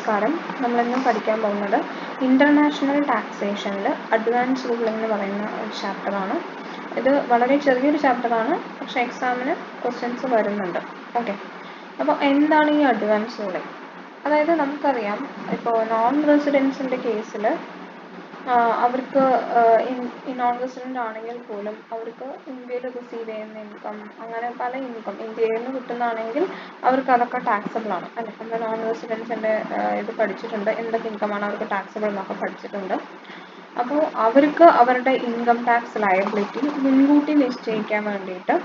നമസ്കാരം. നമ്മളിന്ന് പഠിക്കാൻ പോകുന്നത് ഇന്റർനാഷണൽ ടാക്സേഷനിൽ അഡ്വാൻസ് റൂളിംഗ് എന്ന് പറയുന്ന ഒരു ചാപ്റ്ററാണ്. ഇത് വളരെ ചെറിയൊരു ചാപ്റ്ററാണ്, പക്ഷെ എക്സാമിന് ക്വസ്റ്റ്യൻസ് വരുന്നുണ്ട്. ഓക്കെ, അപ്പോൾ എന്താണ് ഈ അഡ്വാൻസ് റൂളിംഗ്? അതായത് നമുക്കറിയാം, ഇപ്പോൾ നോൺ റെസിഡൻസിൻ്റെ കേസിൽ അവർക്ക് നോൺ റെസിഡൻ്റ് ആണെങ്കിൽ പോലും അവർക്ക് ഇന്ത്യയിൽ റിസീവ് ചെയ്യുന്ന ഇൻകം, അങ്ങനെ പല ഇൻകം ഇന്ത്യയിൽ നിന്ന് കിട്ടുന്നതാണെങ്കിൽ അവർക്ക് അതൊക്കെ ടാക്സബിൾ ആണ് അല്ലെ. നമ്മൾ നോൺ റെസിഡൻസിൻ്റെ ഇത് പഠിച്ചിട്ടുണ്ട്, എന്തൊക്കെ ഇൻകമാണ് അവർക്ക് ടാക്സബിൾ എന്നൊക്കെ പഠിച്ചിട്ടുണ്ട്. അപ്പോൾ അവർക്ക് അവരുടെ ഇൻകം ടാക്സ് ലയബിലിറ്റി മുൻകൂട്ടി നിശ്ചയിക്കാൻ വേണ്ടിയിട്ട്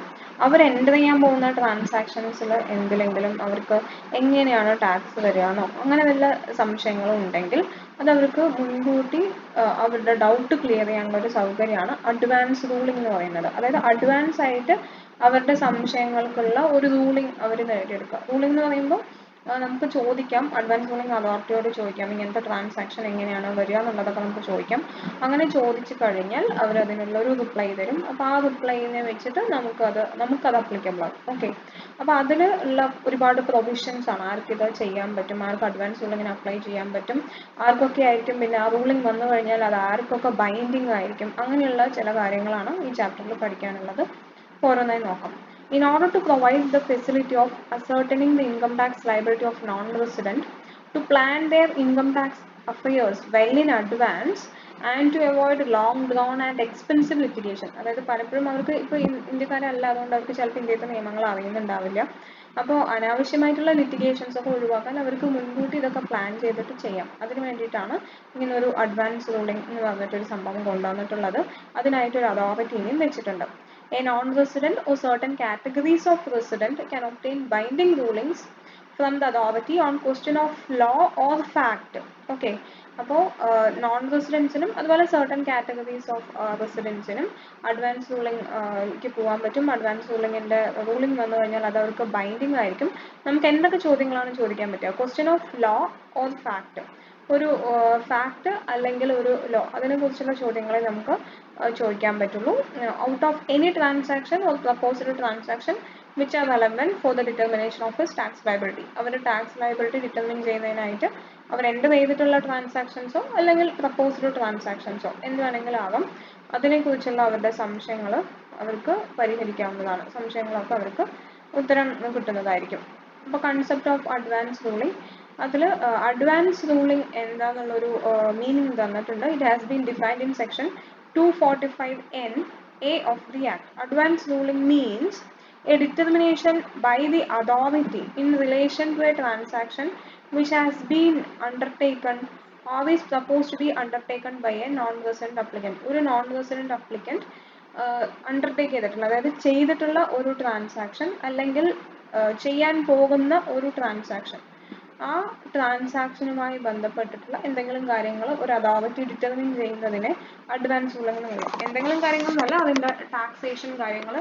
അവർ എൻ്റർ ചെയ്യാൻ പോകുന്ന ട്രാൻസാക്ഷൻസിൽ എന്തിലെങ്കിലും അവർക്ക് എങ്ങനെയാണ് ടാക്സ് വരികയെന്നോ അങ്ങനെ വല്ല സംശയങ്ങളും ഉണ്ടെങ്കിൽ അതവർക്ക് മുൻകൂട്ടി അവരുടെ ഡൗട്ട് ക്ലിയർ ചെയ്യാനുള്ള ഒരു സൗകര്യമാണ് അഡ്വാൻസ് റൂളിംഗ് എന്ന് പറയുന്നത്. അതായത് അഡ്വാൻസ് ആയിട്ട് അവരുടെ സംശയങ്ങൾക്കുള്ള ഒരു റൂളിംഗ് അവർ നേടിയെടുക്കുക. റൂളിംഗ് എന്ന് പറയുമ്പോൾ നമുക്ക് ചോദിക്കാം, അഡ്വാൻസ് റൂളിംഗ് അതോറിറ്റിയോട് ചോദിക്കാം, ഇങ്ങനത്തെ ട്രാൻസാക്ഷൻ എങ്ങനെയാണ് വരിക എന്നുള്ളതൊക്കെ നമുക്ക് ചോദിക്കാം. അങ്ങനെ ചോദിച്ചു കഴിഞ്ഞാൽ അവരതിനുള്ളൊരു റിപ്ലൈ തരും. അപ്പോൾ ആ റിപ്ലൈനെ വെച്ചിട്ട് നമുക്കത് അപ്ലിക്കബിൾ ആകും. ഓക്കെ, അപ്പോൾ അതിൽ ഉള്ള ഒരുപാട് പ്രൊവിഷൻസ് ആണ്. ആർക്കിത് ചെയ്യാൻ പറ്റും, ആർക്ക് അഡ്വാൻസ് റൂളിങ്ങിന് അപ്ലൈ ചെയ്യാൻ പറ്റും, ആർക്കൊക്കെ ആയിരിക്കും പിന്നെ ആ റൂളിംഗ് വന്നു കഴിഞ്ഞാൽ അത് ആർക്കൊക്കെ ബൈൻഡിങ് ആയിരിക്കും, അങ്ങനെയുള്ള ചില കാര്യങ്ങളാണ് ഈ ചാപ്റ്ററിൽ പഠിക്കാനുള്ളത്. ഓരോന്നായി നോക്കാം. In order to provide the facility of ascertaining the income tax liability of non-resident, to plan their income tax affairs well in advance and to avoid long drawn and expensive litigation. അതായത് പലപ്പോഴും അവർക്ക് ഇപ്പോൾ ഇന്ത്യക്കാരല്ല, അതുകൊണ്ട് അവർക്ക് ചിലപ്പോൾ ഇന്ത്യത്തെ നിയമങ്ങൾ അറിയുന്നുണ്ടാവില്ല. അപ്പോൾ അനാവശ്യമായിട്ടുള്ള ലിറ്റിഗേഷൻസ് ഒക്കെ ഒഴിവാക്കാൻ അവർക്ക് മുൻകൂട്ടി ഇതൊക്കെ പ്ലാൻ ചെയ്തിട്ട് ചെയ്യാം. അതിന് വേണ്ടിയിട്ടാണ് ഇങ്ങനൊരു അഡ്വാൻസ് റൂളിംഗ് എന്ന് പറഞ്ഞിട്ടൊരു സംഭവം കൊണ്ടുവന്നിട്ടുള്ളത്. അതിനായിട്ടൊരു അതോറിറ്റിയും വെച്ചിട്ടുണ്ട്. A non-resident or certain categories of resident can obtain binding rulings from the authority on question of law or fact. Okay, അപ്പോൾ നോൺ റെസിഡൻസിനും അതുപോലെ certain categories of റെസിഡൻസിനും അഡ്വാൻസ് റൂളിംഗ് പോകാൻ പറ്റും. അഡ്വാൻസ് റൂളിങ്ങിൻ്റെ റൂളിംഗ് വന്നു കഴിഞ്ഞാൽ അത് അവർക്ക് ബൈൻഡിങ് ആയിരിക്കും. നമുക്ക് എന്തൊക്കെ ചോദ്യങ്ങളാണ് ചോദിക്കാൻ പറ്റുക? Question of law or fact, ഒരു ഫാക്ട് അല്ലെങ്കിൽ ഒരു ലോ, അതിനെക്കുറിച്ചുള്ള ചോദ്യങ്ങളെ നമുക്ക് ചോദിക്കാൻ പറ്റുള്ളൂ. Out of any transaction or proposed transaction which are relevant for the determination of his tax liability. അവരുടെ ടാക്സ് ലയബിലിറ്റി ഡിറ്റർമിൻ ചെയ്യുന്നതിനായിട്ട് അവർ എൻ്റർ ചെയ്തിട്ടുള്ള ട്രാൻസാക്ഷൻസോ അല്ലെങ്കിൽ പ്രപ്പോസ്ഡ് ട്രാൻസാക്ഷൻസോ എന്ത് വേണമെങ്കിലും ആവാം. അതിനെക്കുറിച്ചുള്ള അവരുടെ സംശയങ്ങൾ അവർക്ക് പരിഹരിക്കാവുന്നതാണ്. സംശയങ്ങളൊക്കെ അവർക്ക് ഉത്തരം കിട്ടുന്നതായിരിക്കും. അപ്പോൾ കൺസെപ്റ്റ് ഓഫ് അഡ്വാൻസ് റൂളിംഗ്, അതിൽ അഡ്വാൻസ് റൂളിംഗ് എന്താണെന്നുള്ളൊരു മീനിങ് തന്നിട്ടുണ്ട്. It has been defined in section 245(n)(a) of the Act. Advance ruling means a determination by the authority in relation to a transaction which has been undertaken or is proposed to be undertaken by a non-resident applicant. ഒരു non-resident applicant undertake ചെയ്തിട്ടുള്ള, അതായത് ചെയ്തിട്ടുള്ള ഒരു transaction അല്ലെങ്കിൽ ചെയ്യാൻ പോകുന്ന ഒരു transaction, ആ ട്രാൻസാക്ഷനുമായി ബന്ധപ്പെട്ടിട്ടുള്ള എന്തെങ്കിലും കാര്യങ്ങൾ ഒരു അതോറിറ്റി ഡിറ്റർമിൻ ചെയ്യുന്നതിനെ അഡ്വാൻസ് റൂളിംഗ് എന്ന് പറയും. എന്തെങ്കിലും കാര്യങ്ങളൊന്നുമല്ല, അതിൻ്റെ ടാക്സേഷൻ കാര്യങ്ങൾ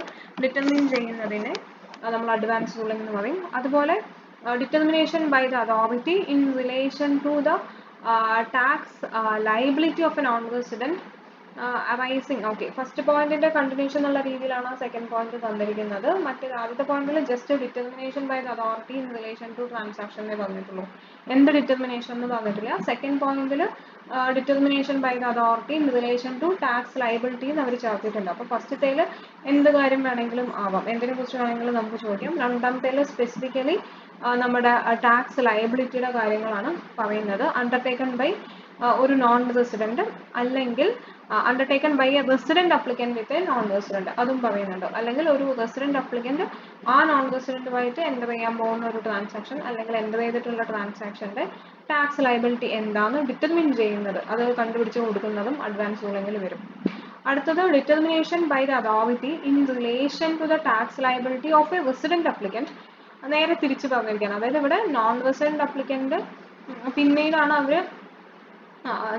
ഡിറ്റർമിൻ ചെയ്യുന്നതിനെ നമ്മൾ അഡ്വാൻസ് റൂളിംഗ് എന്ന് പറയും. അതുപോലെ determination by the authority in relation to the tax liability of a non resident arising. Okay, first പോയിന്റിന്റെ കണ്ടിന്യൂഷൻ എന്നുള്ള രീതിയിലാണ് സെക്കൻഡ് പോയിന്റ് തന്നിരിക്കുന്നത്. മറ്റേ ആദ്യത്തെ പോയിന്റിൽ just determination by the authority in relation to transaction എന്നേ പറഞ്ഞിട്ടുള്ളൂ, എന്ത് ഡിറ്റർമിനേഷൻ എന്ന് പറഞ്ഞിട്ടില്ല. സെക്കൻഡ് പോയിന്റിൽ determination by the authority in relation to tax liability എന്ന് അവർ ചേർത്തിട്ടുണ്ട്. അപ്പോൾ ഫസ്റ്റത്തേൽ എന്ത് കാര്യം വേണമെങ്കിലും ആവാം, എന്തിനെ കുറിച്ച് വേണമെങ്കിലും നമുക്ക് ചോദിക്കാം. രണ്ടാമത്തേൽ സ്പെസിഫിക്കലി നമ്മുടെ ടാക്സ് ലയബിലിറ്റിയുടെ കാര്യങ്ങളാണ് പറയുന്നത്. അണ്ടർടേക്കൺ ബൈ ഒരു നോൺ റെസിഡൻറ്റ് അല്ലെങ്കിൽ undertaken by a resident applicant with a non resident, അതും പറയുന്നുണ്ട്. അല്ലെങ്കിൽ ഒരു റെസിഡൻറ്റ് അപ്ലിക്കൻറ്റ് ആ നോൺ റെസിഡൻറ്റുമായിട്ട് എൻ്റർ ചെയ്യാൻ പോകുന്ന ഒരു ട്രാൻസാക്ഷൻ അല്ലെങ്കിൽ എൻ്റർ ചെയ്തിട്ടുള്ള ട്രാൻസാക്ഷൻ്റെ ടാക്സ് ലയബിലിറ്റി എന്താണെന്ന് ഡിറ്റർമിൻ ചെയ്യുന്നത്, അത് കണ്ടുപിടിച്ച് കൊടുക്കുന്നതും അഡ്വാൻസ് റൂളിംഗിൽ വരും. അടുത്തത് determination by the authority in relation to the tax liability of a resident applicant. നേരെ തിരിച്ച് പറഞ്ഞിരിക്കുകയാണ്. അതായത് ഇവിടെ നോൺ റെസിഡൻറ്റ് അപ്ലിക്കൻറ്റ് പിന്നീടാണ് അവർ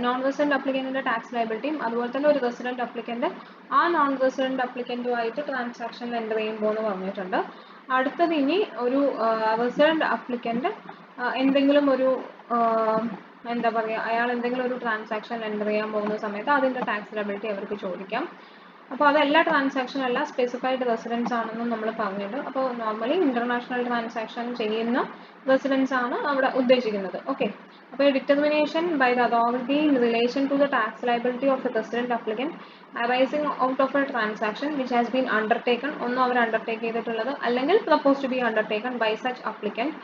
നോൺ റെസിഡൻറ്റ് അപ്ലിക്കൻറ്റിൻ്റെ ടാക്സ് ലയബിലിറ്റിയും അതുപോലെ തന്നെ ഒരു റെസിഡൻറ്റ് അപ്ലിക്കൻറ്റ് ആ നോൺ റെസിഡൻറ്റ് അപ്ലിക്കൻറ്റുമായിട്ട് ട്രാൻസാക്ഷനിൽ എൻ്റർ ചെയ്യുമ്പോൾ എന്ന് പറഞ്ഞിട്ടുണ്ട്. അടുത്തത് ഇനി ഒരു റെസിഡൻറ്റ് അപ്ലിക്കൻറ്റ് എന്തെങ്കിലും ഒരു എന്താ പറയുക, അയാൾ എന്തെങ്കിലും ഒരു ട്രാൻസാക്ഷൻ എൻ്റർ ചെയ്യാൻ പോകുന്ന സമയത്ത് അതിൻ്റെ ടാക്സ് ലയബിലിറ്റി അവർക്ക് ചോദിക്കാം. അപ്പോൾ അത് എല്ലാ ട്രാൻസാക്ഷനും അല്ല, സ്പെസിഫൈഡ് റെസിഡൻസ് ആണെന്നും നമ്മൾ പറഞ്ഞിട്ടുണ്ട്. അപ്പോൾ നോർമലി ഇന്റർനാഷണൽ ട്രാൻസാക്ഷൻ ചെയ്യുന്ന റെസിഡൻസ് ആണ് അവിടെ ഉദ്ദേശിക്കുന്നത്. ഓക്കെ, അപ്പോൾ determination by the authority in relation to the tax liability of a resident applicant arising out of a transaction which has been undertaken, ഒന്നും അവർ അണ്ടർടേക്ക് ചെയ്തിട്ടുള്ളത് അല്ലെങ്കിൽ propose to be undertaken by such applicant,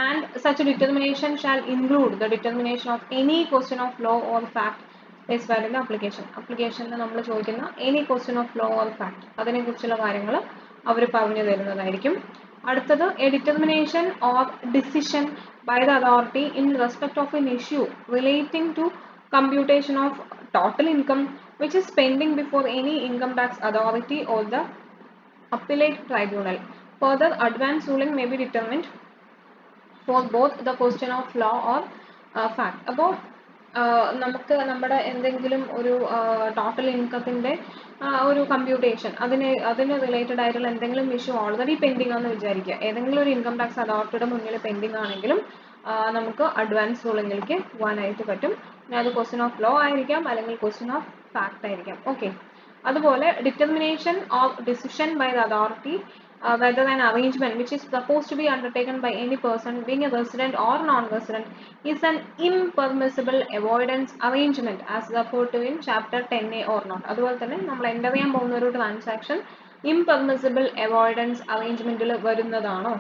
and such determination shall include the determination of any question of law or fact specified in അപ്ലിക്കേഷനിൽ നമ്മൾ ചോദിക്കുന്ന any question of law or fact അതിനെക്കുറിച്ചുള്ള കാര്യങ്ങൾ അവർ പറഞ്ഞു തരുന്നതായിരിക്കും. അടുത്തത് a determination or decision by the authority in respect of an issue relating to computation of total income which is pending before any income tax authority or the appellate tribunal. Further, advance ruling may be determined for both the question of law or fact. അപ്പോൾ നമുക്ക് നമ്മുടെ എന്തെങ്കിലും ഒരു total ഇൻകത്തിൻ്റെ ഒരു computation അതിന് related ആയിട്ടുള്ള എന്തെങ്കിലും issue already pending ആണെന്ന് വിചാരിക്കുക. ഏതെങ്കിലും ഒരു ഇൻകം ടാക്സ് അതോറിറ്റിയുടെ മുന്നിൽ പെൻഡിങ് ആണെങ്കിലും നമുക്ക് അഡ്വാൻസ് റൂളിങ്ങിലേക്ക് പോകാനായിട്ട് പറ്റും. അത് ക്വസ്റ്റ്യൻ ഓഫ് ലോ ആയിരിക്കാം അല്ലെങ്കിൽ ക്വസ്റ്റ്യൻ ഓഫ് ഫാക്ട് ആയിരിക്കാം. ഓക്കെ, അതുപോലെ determination of decision by the authority whether an arrangement which is supposed to be undertaken by any person being a resident or non-resident is an impermissible avoidance arrangement as referred to in chapter 10A or not. അതുപോലെ തന്നെ നമ്മൾ enter ചെയ്യാൻ പോകുന്ന ഒരു transaction impermissible avoidance arrangementൽ വരുന്നതാണോ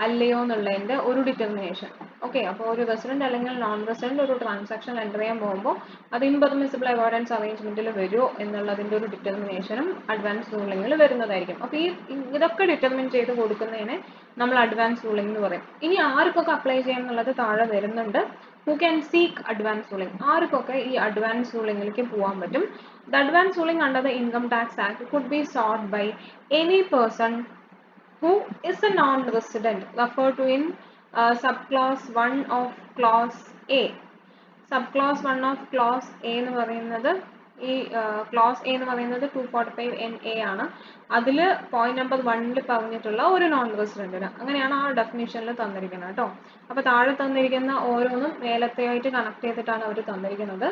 അല്ലയോ എന്നുള്ളതിൻ്റെ ഒരു determination. Okay, അപ്പോൾ ഒരു റെസിഡന്റ് അല്ലെങ്കിൽ നോൺ റെസിഡന്റ് ഒരു ട്രാൻസാക്ഷൻ എൻ്റർ ചെയ്യാൻ പോകുമ്പോൾ അത് ഇംപെർമിസിബിൾ അവോയ്ഡൻസ് അറേഞ്ച്മെന്റിൽ വരുമോ എന്നുള്ളതിൻ്റെ ഒരു ഡിറ്റർമിനേഷനും അഡ്വാൻസ് റൂളിങ്ങിൽ വരുന്നതായിരിക്കും. അപ്പോൾ ഇതൊക്കെ ഡിറ്റർമിൻ ചെയ്ത് കൊടുക്കുന്നതിനെ നമ്മൾ അഡ്വാൻസ് റൂളിംഗ് എന്ന് പറയും. ഇനി ആർക്കൊക്കെ അപ്ലൈ ചെയ്യാം എന്നുള്ളത് താഴെ വരുന്നുണ്ട്. Who can seek advance ruling, ആർക്കൊക്കെ ഈ അഡ്വാൻസ് റൂളിംഗിലേക്ക് പോകാൻ പറ്റും. The advance ruling under the income tax act could be sought by any person who is a non-resident referred to in subclause 1 of clause A. Subclause 1 of clause A എന്ന് പറയുന്നത് ഈ close A എന്ന് പറയുന്നത് 245NA ആണ്. അതിൽ point number 1 പറഞ്ഞിട്ടുള്ള ഒരു non റെസിഡന്റിന്, അങ്ങനെയാണ് ആ ഡെഫിനിഷനിൽ തന്നിരിക്കുന്നത് കേട്ടോ. അപ്പോൾ താഴെ തന്നിരിക്കുന്ന ഓരോന്നും മേലത്തെയായിട്ട് കണക്ട് ചെയ്തിട്ടാണ് അവർ തന്നിരിക്കുന്നത്.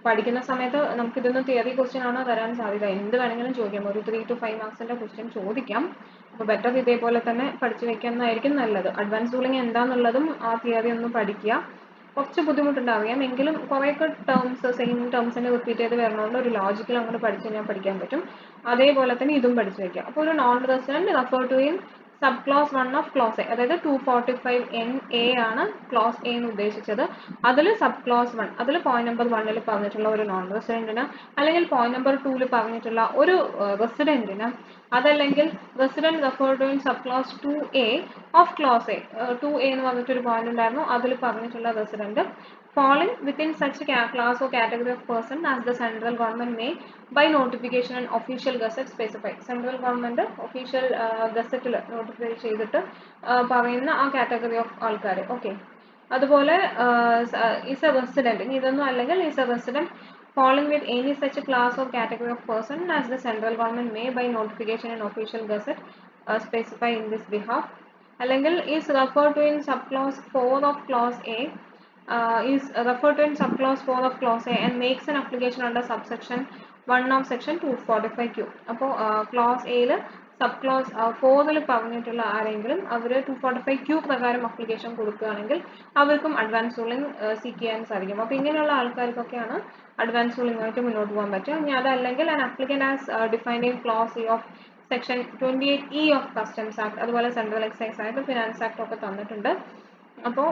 പഠിക്കുന്ന സമയത്ത് നമുക്ക് ഇതൊന്നും തിയറി ക്വസ്റ്റ്യൻ ആണ് വരാൻ സാധ്യത, എന്ത് വേണമെങ്കിലും ചോദിക്കാം. ഒരു 3 to 5 മാർക്സിന്റെ ക്വസ്റ്റ്യൻ ചോദിക്കാം. അപ്പോൾ ബെറ്റർ ഇതേപോലെ തന്നെ പഠിച്ചു വെക്കുന്നതായിരിക്കും നല്ലത്. അഡ്വാൻസ് റൂളിംഗ് എന്താണെന്നുള്ളതും ആ തിയറി ഒന്ന് പഠിക്കുക. കുറച്ച് ബുദ്ധിമുട്ടുണ്ടാവുകയും എങ്കിലും കുറേയൊക്കെ ടേംസ് സെയിം ടേംസിനെ റിപ്പീറ്റ് ചെയ്ത് വരണോണ്ട് ഒരു ലോജിക്കൽ അങ്ങോട്ട് പഠിച്ചു കഴിഞ്ഞാൽ പഠിക്കാൻ പറ്റും. അതേപോലെ തന്നെ ഇതും പഠിച്ചു വയ്ക്കുക. അപ്പോൾ ഒരു non resident refer to in sub clause 1 of clause A, അതായത് 245NA ആണ് ക്ലോസ് എ എന്ന് ഉദ്ദേശിച്ചത്. അതിൽ സബ് ക്ലോസ് 1, അതിൽ പോയിന്റ് നമ്പർ 1 പറഞ്ഞിട്ടുള്ള ഒരു നോൺ റെസിഡന്റിന്, അല്ലെങ്കിൽ പോയിന്റ് നമ്പർ 2 പറഞ്ഞിട്ടുള്ള ഒരു റെസിഡന്റിന്, അതല്ലെങ്കിൽ resident refer to in sub clause 2A of clause A, 2A എന്ന് പറഞ്ഞിട്ടൊരു പോയിന്റ് ഉണ്ടായിരുന്നു, അതിൽ പറഞ്ഞിട്ടുള്ള resident falling within such a class or category of person as the central government may by notification and official gazette specify. Central government official gazette notify ചെയ്തിട്ട് പറയുന്ന ആ category of ആൾക്കാർ. Okay, അതുപോലെ is a resident, ഇനി ഇതൊന്നും അല്ലെങ്കിൽ is a resident falling with any such class or category of person as the central government may by notification and official gazette specify in this behalf. അല്ലെങ്കിൽ is referred to in subclause 4 of clause A, is referred to in subclause 4 of clause A and makes an application under subsection 1 of section 245Q. അപ്പോൾ close എയിൽ sub close 4 പറഞ്ഞിട്ടുള്ള ആരെങ്കിലും അവർ 245Q പ്രകാരം application കൊടുക്കുകയാണെങ്കിൽ അവർക്കും advance ruling seek ചെയ്യാൻ സാധിക്കും. അപ്പോൾ ഇങ്ങനെയുള്ള ആൾക്കാർക്കൊക്കെയാണ് അഡ്വാൻസ് റൂളിംഗ് ആയിട്ട് മുന്നോട്ട് പോകാൻ പറ്റുക. ഇനി അതല്ലെങ്കിൽ an applicant has defined in clause E of section 28E of Customs Act, അതുപോലെ central excise act, finance act ഒക്കെ തന്നിട്ടുണ്ട്. അപ്പോൾ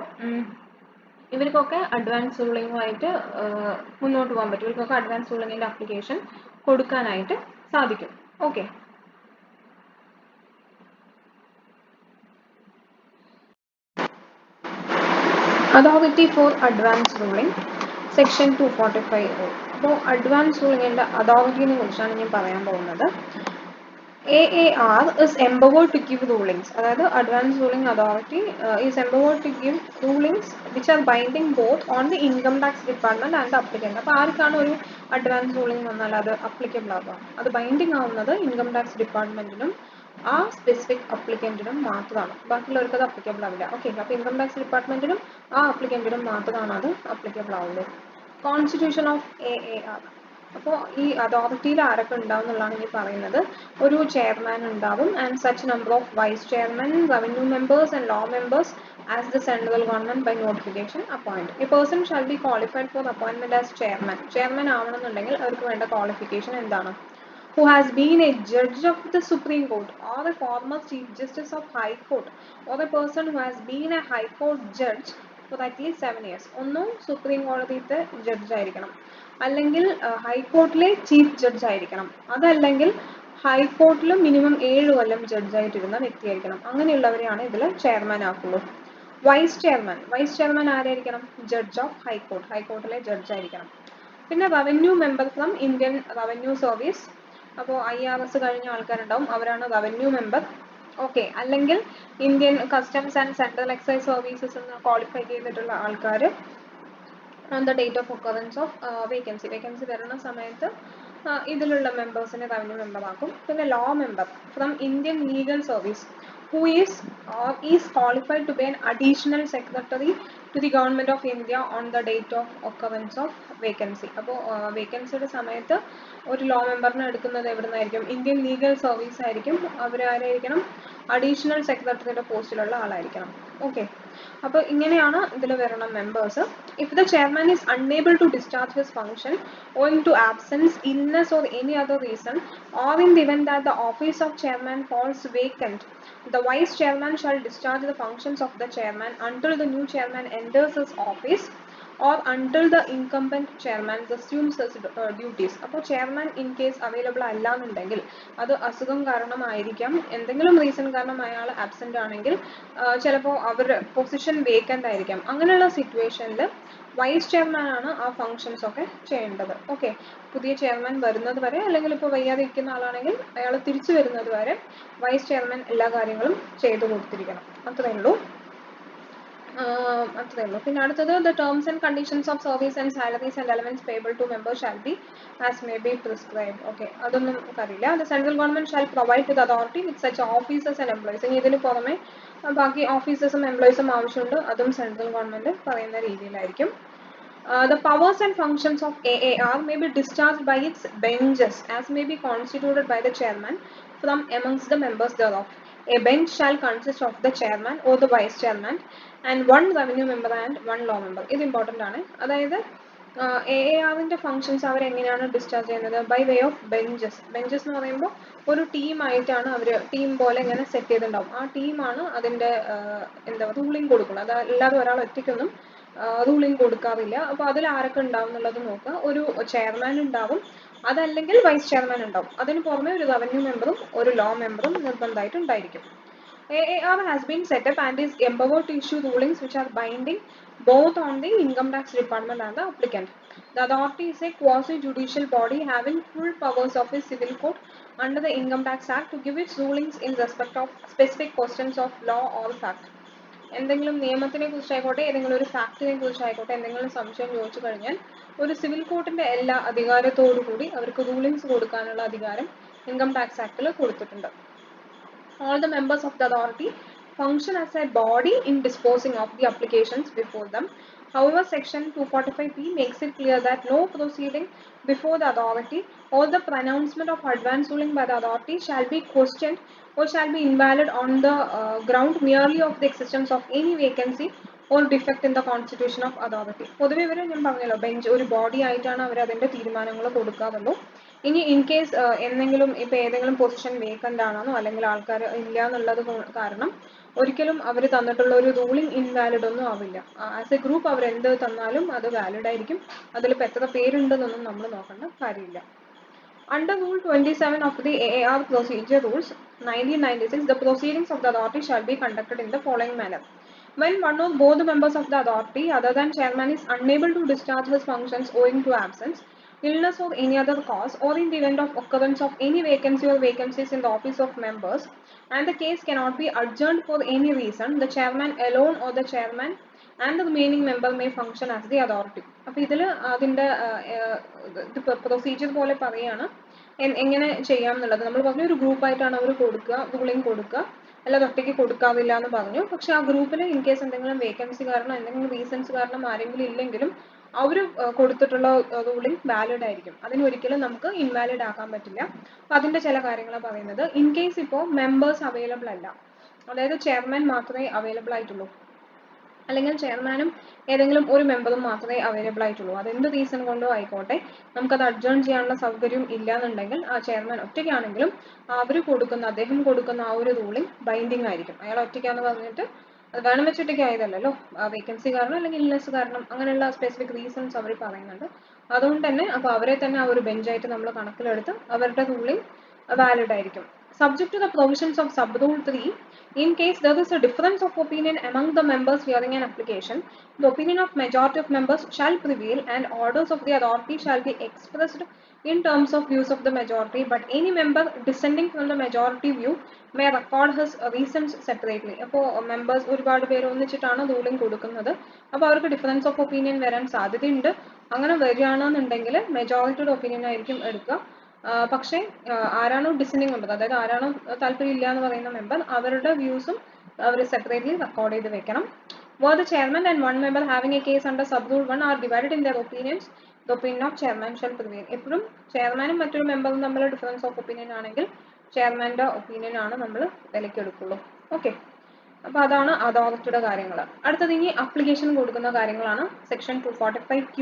ഇവർക്കൊക്കെ അഡ്വാൻസ് റൂളിംഗുമായിട്ട് മുന്നോട്ട് പോകാൻ പറ്റും. ഇവർക്കൊക്കെ അഡ്വാൻസ് റൂളിംഗിൻ്റെ അപ്ലിക്കേഷൻ കൊടുക്കാനായിട്ട് സാധിക്കും. Okay, authority four advance ruling section 245. അപ്പോൾ അഡ്വാൻസ് റൂളിംഗിൻ്റെ അതോറിറ്റിനെ കുറിച്ചാണ് ഞാൻ പറയാൻ പോകുന്നത്. AAR is empowered to give rulings, അതായത് advance ruling authority is empowered to give rulings which are binding both on the income tax department and the applicant. അപ്പോൾ ആർക്കാണ് ഒരു advance ruling വന്നാൽ അത് അപ്ലിക്കബിൾ ആവുക, അത് ബൈൻഡിങ് ആവുന്നത് ഇൻകം ടാക്സ് ഡിപ്പാർട്ട്മെന്റിനും ആ സ്പെസിഫിക് അപ്ലിക്കൻറ്റിനും മാത്രമാണ്, ബാക്കിയുള്ളവർക്ക് അത് അപ്ലിക്കബിൾ ആവില്ല. ഓക്കെ, അപ്പോൾ ഇൻകം ടാക്സ് ഡിപ്പാർട്ട്മെന്റിനും ആ അപ്ലിക്കൻറ്റിനും മാത്രമാണ് അത് അപ്ലിക്കബിൾ ആവുള്ളൂ. Constitution of AAR. അപ്പോൾ ഈ അതോറിറ്റിയിൽ ആരൊക്കെ ഉണ്ടാവും എന്നുള്ളതാണ് ഇനി പറയുന്നത്. ഒരു ചെയർമാൻ ഉണ്ടാവും and such number of vice chairman, revenue members and law members as the central government by notification appoint. A person shall be qualified for appointment as chairman. Chairman ആവണമെന്നുണ്ടെങ്കിൽ അവർക്ക് വേണ്ട ക്വാളിഫിക്കേഷൻ എന്താണ്? Who has been a judge of the Supreme Court or a former Chief Justice of High Court or a person who has been a High Court judge for at least 7 years. ഒന്നും supreme കോടതിയിലത്തെ judge ആയിരിക്കണം, അല്ലെങ്കിൽ ഹൈക്കോർട്ടിലെ chief judge ആയിരിക്കണം, അതല്ലെങ്കിൽ ഹൈക്കോർട്ടിൽ minimum 7 കൊല്ലം ജഡ്ജായിട്ടിരുന്ന വ്യക്തിയായിരിക്കണം. അങ്ങനെയുള്ളവരെയാണ് ഇതിൽ chairman ആക്കുള്ളൂ. Vice chairman ആരായിരിക്കണം? ജഡ്ജ് ഓഫ് ഹൈക്കോർട്ട്, ഹൈക്കോർട്ടിലെ ജഡ്ജ് ആയിരിക്കണം. പിന്നെ revenue member from Indian revenue service, അപ്പോൾ IRS കഴിഞ്ഞ ആൾക്കാരുണ്ടാവും, അവരാണ് റവന്യൂ മെമ്പർ. ഓക്കെ, അല്ലെങ്കിൽ Indian customs and central excise services എന്ന് ക്വാളിഫൈ ചെയ്തിട്ടുള്ള ആൾക്കാർ on the date of occurrence of vacancy വരുന്ന സമയത്ത് ഇതിലുള്ള മെമ്പേഴ്സിനെ റവന്യൂ മെമ്പർ ആക്കും. പിന്നെ law member from Indian legal service who is or is qualified to be an additional secretary to the government of India on the date of occurrence of vacancy. അപ്പോൾ വേക്കൻസിയുടെ സമയത്ത് ഒരു law മെമ്പറിനെ എടുക്കുന്നത് എവിടെ നിന്നായിരിക്കും? Indian legal service ആയിരിക്കും. അവരാരായിരിക്കണം? Additional സെക്രട്ടറിയുടെ പോസ്റ്റിലുള്ള ആളായിരിക്കണം. Okay, അപ്പോൾ ഇങ്ങനെയാണ് ഇതിൽ വരുന്ന members. If the chairman is unable to discharge his function owing to absence, illness or any other reason, or in the event that the office of chairman falls vacant, the vice chairman shall discharge the functions of the chairman until the new chairman enters his office or until the incumbent chairman assumes his duties. അപ്പോൾ chairman in case available അല്ല എന്നുണ്ടെങ്കിൽ, അത് അസുഖം കാരണമായിരിക്കാം, എന്തെങ്കിലും reason കാരണം അയാൾ absent ആണെങ്കിൽ ചിലപ്പോൾ അവരുടെ പൊസിഷൻ വേക്കൻ്റ് ആയിരിക്കാം. അങ്ങനെയുള്ള സിറ്റുവേഷനിൽ വൈസ് ചെയർമാൻ ആണ് ആ ഫങ്ഷൻസ് ഒക്കെ ചെയ്യേണ്ടത്. ഓക്കെ, പുതിയ ചെയർമാൻ വരുന്നത് വരെ, അല്ലെങ്കിൽ ഇപ്പോൾ വയ്യാതെ ഇരിക്കുന്ന ആളാണെങ്കിൽ അയാൾ തിരിച്ചു വരുന്നത് വരെ വൈസ് ചെയർമാൻ എല്ലാ കാര്യങ്ങളും ചെയ്തു കൊടുത്തിരിക്കണം. അത്രയേ ഉള്ളൂ. പിന്നെ അടുത്തത് the terms and conditions of service and salaries and elements payable to members shall be as may be prescribed. Okay, അതൊന്നും അറിയില്ല. The central government shall provide to the authority with such officers and employees. ഇനി ഇതിന് പുറമെ ബാക്കി ഓഫീസേഴ്സും എംപ്ലോയീസും ആവശ്യമുണ്ട്, അതും central government പറയുന്ന രീതിയിലായിരിക്കും. The powers and functions of AAR may be discharged by its benches as may be constituted by the chairman from amongst the members thereof. A bench shall consist of the chairman or the vice chairman and one revenue member and one law member. ഇത് important ആണ്. അതായത് AARന്റെ functions അവരെങ്ങനെയാണ് discharge ചെയ്യുന്നത്? By way of benches. Benches എന്ന് പറയുമ്പോൾ ഒരു ടീമായിട്ടാണ് അവർ, team പോലെ ഇങ്ങനെ സെറ്റ് ചെയ്തിട്ടുണ്ടാവും. ആ ടീമാണ് അതിൻ്റെ റൂളിംഗ് കൊടുക്കുന്നത്. അതല്ലാതെ ഒരാൾ ഒറ്റയ്ക്കൊന്നും റൂളിംഗ് കൊടുക്കാറില്ല. അപ്പോൾ അതിൽ ആരൊക്കെ ഉണ്ടാവും എന്നുള്ളത് നോക്കുക. ഒരു ചെയർമാൻ ഉണ്ടാവും, അതല്ലെങ്കിൽ വൈസ് ചെയർമാൻ ഉണ്ടാവും. അതിന് പുറമെ ഒരു റവന്യൂ മെമ്പറും ഒരു ലോ മെമ്പറും നിർബന്ധമായിട്ട് ഉണ്ടായിരിക്കും. AAR has been set up and is empowered to issue rulings which are binding both on the income tax department and the applicant. The authority is a quasi-judicial body having full powers of a civil court under the Income Tax Act to give its rulings in respect of specific questions of law or fact. എന്തെങ്കിലും നിയമത്തിനെ കുറിച്ചായിക്കോട്ടെ, ഏതെങ്കിലും ഒരു ഫാക്ടിനെ കുറിച്ചായിക്കോട്ടെ എന്തെങ്കിലും സംശയം ചോദിച്ചു കഴിഞ്ഞാൽ ഒരു civil കോർട്ടിന്റെ എല്ലാ അധികാരത്തോടു കൂടി അവർക്ക് റൂളിങ്സ് കൊടുക്കാനുള്ള അധികാരം ഇൻകം ടാക്സ് ആക്ടിൽ കൊടുത്തിട്ടുണ്ട്. All the members of the authority function as a body in disposing of the applications before them. However, section 245p makes it clear that no proceeding before the authority or the pronouncement of advance ruling by the authority shall be questioned or shall be invalid on the ground merely of the existence of any vacancy or defect in the constitution of authority. പൊതുവെ ഇവർ ഞാൻ പറഞ്ഞല്ലോ bench ഒരു body ആയിട്ടാണ് അവർ അതിൻ്റെ തീരുമാനങ്ങൾ കൊടുക്കാറുള്ളൂ. ഇനി in case എന്തെങ്കിലും ഇപ്പോൾ ഏതെങ്കിലും പൊസിഷൻ വേക്കൻ്റ് ആണെന്നോ അല്ലെങ്കിൽ ആൾക്കാർ ഇല്ല എന്നുള്ളത് കാരണം ഒരിക്കലും അവർ തന്നിട്ടുള്ള ഒരു റൂളിംഗ് ഇൻവാലിഡ് ഒന്നും ആവില്ല. ആസ് എ ഗ്രൂപ്പ് അവർ എന്ത് തന്നാലും അത് വാലിഡ് ആയിരിക്കും. അതിലിപ്പോൾ എത്ര പേരുണ്ടെന്നൊന്നും നമ്മൾ നോക്കേണ്ട കാര്യമില്ല. Under Rule 27 of the AAR Procedure Rules 1996, the proceedings of the authority shall be conducted in the following manner. When one or both the members of the authority other than chairman is unable to discharge his functions owing to absence, illness or any other cause, or in the event of occurrence of any vacancy or vacancies in the office of members, and the case cannot be adjourned for any reason, the chairman alone or the chairman and the remaining member may function as the authority. അപ്പോൾ ഇതിൽ അതിൻ്റെ procedure പോലെ പറയുകയാണ് എങ്ങനെ ചെയ്യാം എന്നുള്ളത്. നമ്മൾ പറഞ്ഞു ഒരു ഗ്രൂപ്പായിട്ടാണ് അവർ കൊടുക്കുക, റൂളിംഗ് കൊടുക്കുക, അല്ലാതെ ഒറ്റയ്ക്ക് കൊടുക്കാവില്ല എന്ന് പറഞ്ഞു. പക്ഷെ ആ ഗ്രൂപ്പിൽ ഇൻ കേസ് എന്തെങ്കിലും വേക്കൻസി കാരണം എന്തെങ്കിലും റീസൺസ് കാരണം ആരെങ്കിലും ഇല്ലെങ്കിലും അവർ കൊടുത്തിട്ടുള്ള റൂളിംഗ് വാലിഡ് ആയിരിക്കും. അതിനൊരിക്കലും നമുക്ക് ഇൻവാലിഡ് ആക്കാൻ പറ്റില്ല. അപ്പോൾ അതിൻ്റെ ചില കാര്യങ്ങളാണ് പറയുന്നത്. ഇൻ കേസ് ഇപ്പോൾ മെമ്പേഴ്സ് അവൈലബിൾ അല്ല, അതായത് ചെയർമാൻ മാത്രമേ അവൈലബിൾ ആയിട്ടുള്ളൂ, അല്ലെങ്കിൽ ചെയർമാനും ഏതെങ്കിലും ഒരു മെമ്പറും മാത്രമേ അവൈലബിൾ ആയിട്ടുള്ളൂ, അതെന്ത് റീസൺ കൊണ്ടോ ആയിക്കോട്ടെ, നമുക്കത് അഡ്ജേൺ ചെയ്യാനുള്ള സൗകര്യം ഇല്ലാന്നുണ്ടെങ്കിൽ ആ ചെയർമാൻ ഒറ്റയ്ക്കാണെങ്കിലും അദ്ദേഹം കൊടുക്കുന്ന ആ ഒരു റൂളിംഗ് ബൈൻഡിങ് ആയിരിക്കും. അയാൾ ഒറ്റയ്ക്കാന്ന് പറഞ്ഞിട്ട് അത് വേണം വെച്ചിട്ടൊക്കെ ആയതല്ലോ, വേക്കൻസി കാരണം അല്ലെങ്കിൽ ഇൽനെസ് കാരണം അങ്ങനെയുള്ള സ്പെസിഫിക് റീസൺസ് അവർ പറയുന്നുണ്ട്. അതുകൊണ്ട് തന്നെ അപ്പോൾ അവരെ തന്നെ ആ ഒരു ബെഞ്ചായിട്ട് നമ്മൾ കണക്കിലെടുത്ത് അവരുടെ റൂളിംഗ് വാലിഡ് ആയിരിക്കും. Subject to the provisions of Sub-Rule 3, in case there is a difference of opinion among the members hearing an application, the opinion of majority of members shall prevail and orders of the authority shall be expressed in terms of views of the majority, but any member dissenting from the majority view may record his reasons separately. അപ്പോൾ members ഒരുപാട് പേര് ഒന്നിച്ചിട്ടാണ് ruling കൊടുക്കുന്നത്. അപ്പോൾ അവർക്ക് difference of opinion വരാൻ സാധ്യതയുണ്ട്. അങ്ങനെ വരികയാണെന്നുണ്ടെങ്കിൽ മെജോറിറ്റിയുടെ ഒപ്പീനിയൻ ആയിരിക്കും എടുക്കുക. പക്ഷേ ആരാണോ ഡിസെൻഡിങ് മെമ്പർ, അതായത് ആരാണോ താല്പര്യം ഇല്ല എന്ന് പറയുന്ന മെമ്പർ, അവരുടെ വ്യൂസും അവർ സെപ്പറേറ്റ്ലി റെക്കോർഡ് ചെയ്ത് വെക്കണം. Were the chairman and one member having a case under Sub-Rule 1 are divided in their opinions, the opinion of chairman shall prevail. എപ്പോഴും ചെയർമാനും മറ്റൊരു മെമ്പറും തമ്മിൽ ഡിഫറൻസ് ഓഫ് ഒപ്പീനിയൻ ആണെങ്കിൽ ചെയർമാൻ്റെ ഒപ്പീനിയൻ ആണ് നമ്മൾ വിലക്കെടുക്കുള്ളൂ. ഓക്കെ, അപ്പോൾ അതാണ് അതോറിറ്റിയുടെ കാര്യങ്ങൾ. അടുത്തത് ഇനി അപ്ലിക്കേഷൻ കൊടുക്കുന്ന കാര്യങ്ങളാണ്. Section 245Q.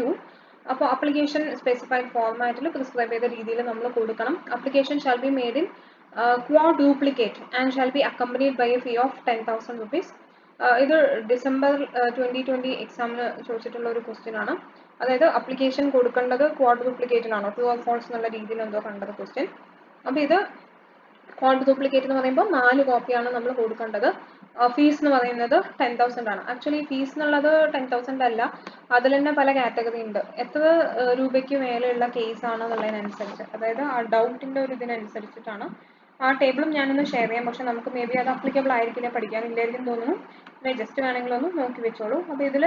അപ്പോൾ അപ്ലിക്കേഷൻ സ്പെസിഫൈഡ് ഫോർമാറ്റിൽ പ്രിസ്ക്രൈബ് ചെയ്ത രീതിയിൽ നമ്മൾ കൊടുക്കണം. Application shall be made in quadruplicate and shall be accompanied by a fee of 10,000 rupees. ഇത് ഡിസംബർ 2020 എക്സാമിന് ചോദിച്ചിട്ടുള്ള ഒരു ക്വസ്റ്റ്യൻ ആണ്. അതായത് അപ്ലിക്കേഷൻ കൊടുക്കേണ്ടത് ക്വാഡ്രൂപ്ലിക്കേറ്റിനാണോ, ട്രൂ ഓർ ഫോൾസ് എന്നുള്ള രീതിയിൽ എന്തോ കണ്ടത് ക്വസ്റ്റ്യൻ. അപ്പോൾ ഇത് ക്വാഡ്രൂപ്ലിക്കേറ്റ് എന്ന് പറയുമ്പോൾ 4 കോപ്പിയാണ് നമ്മൾ കൊടുക്കേണ്ടത്. ഫീസ് എന്ന് പറയുന്നത് 10,000 ആണ്. ആക്ച്വലി ഫീസ് എന്നുള്ളത് 10,000 അല്ല, അതിൽ തന്നെ പല കാറ്റഗറി ഉണ്ട്. എത്ര രൂപയ്ക്ക് മേലെയുള്ള കേസ് ആണെന്നുള്ളതിനനുസരിച്ച്, അതായത് ആ ഡൗട്ടിൻ്റെ ഒരു ഇതിനനുസരിച്ചിട്ടാണ്. ആ ടേബിളും ഞാനൊന്ന് ഷെയർ ചെയ്യാം, പക്ഷെ നമുക്ക് മേ ബി അത് അപ്ലിക്കബിൾ ആയിരിക്കില്ല, പഠിക്കാനില്ലായിരിക്കും തോന്നുന്നു. പിന്നെ ജസ്റ്റ് വേണമെങ്കിൽ ഒന്ന് നോക്കി വെച്ചോളൂ. അപ്പോൾ ഇതിൽ